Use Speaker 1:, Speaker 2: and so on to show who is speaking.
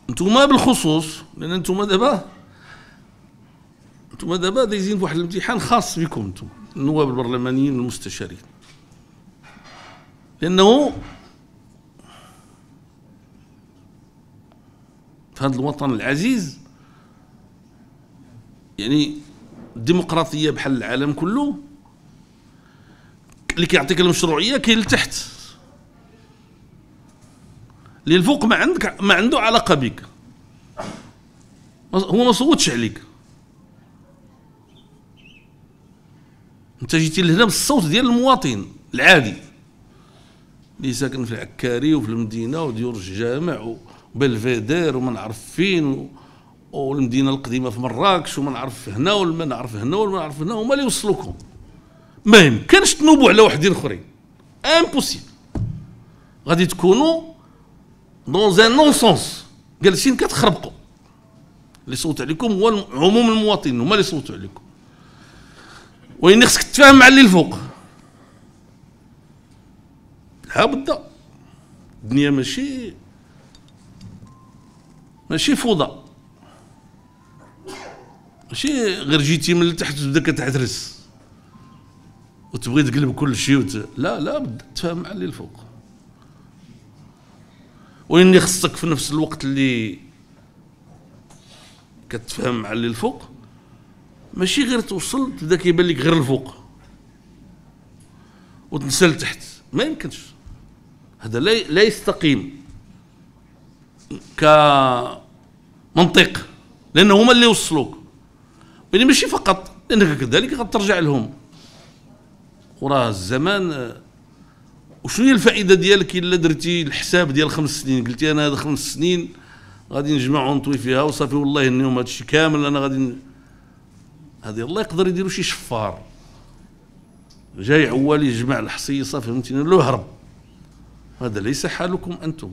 Speaker 1: نتوما بالخصوص، لان نتوما دابا دايزين بواحد الامتحان خاص بكم نتوما النواب البرلمانيين والمستشارين، لانه في هذا الوطن العزيز يعني الديمقراطيه بحال العالم كله اللي كيعطيك المشروعيه كاين لتحت، اللي الفوق ما عنده علاقه بك، هو ما صوتش عليك، انت جيتي لهنا بالصوت ديال المواطن العادي اللي ساكن في العكاري وفي المدينه وديور الجامع وبلفيدير وما نعرف فين والمدينه القديمه في مراكش وما نعرف هنا وما نعرف هنا وما نعرف هنا، هما اللي يوصلوكم. ما يمكنش تنوبوا على وحدين اخرين، امبوسيبل. غادي تكونوا دون زان نون سونس، جالسين كتخربقوا. اللي صوت عليكم هو عموم المواطنين، هما اللي صوتوا عليكم. وين خصك تتفاهم مع اللي الفوق. ها بدا الدنيا ماشي فوضى، ماشي غير جيتي من التحت وتبدا كتعترس وتبغي تقلب كل شيء لا بدا تفاهم مع اللي الفوق. وإني خصك في نفس الوقت اللي كتفاهم مع اللي الفوق ماشي غير توصل تبدا كيبان لك غير الفوق وتنسى لتحت، ما يمكنش. هذا لا يستقيم كمنطق، لأن هما اللي وصلوك، يعني ماشي فقط لأنك كذلك غترجع لهم. وراه الزمان، وشنو هي الفائده ديالك الا درتي الحساب ديال 5 سنين، قلتي انا هاد 5 سنين غادي نجمع ونطوي فيها وصافي والله انهم هذا الشيء كامل انا غادي هذه الله يقدر يديروا شي شفار جاي عوال يجمع الحصيه صافي فهمتيني له هرب. هذا ليس حالكم انتم.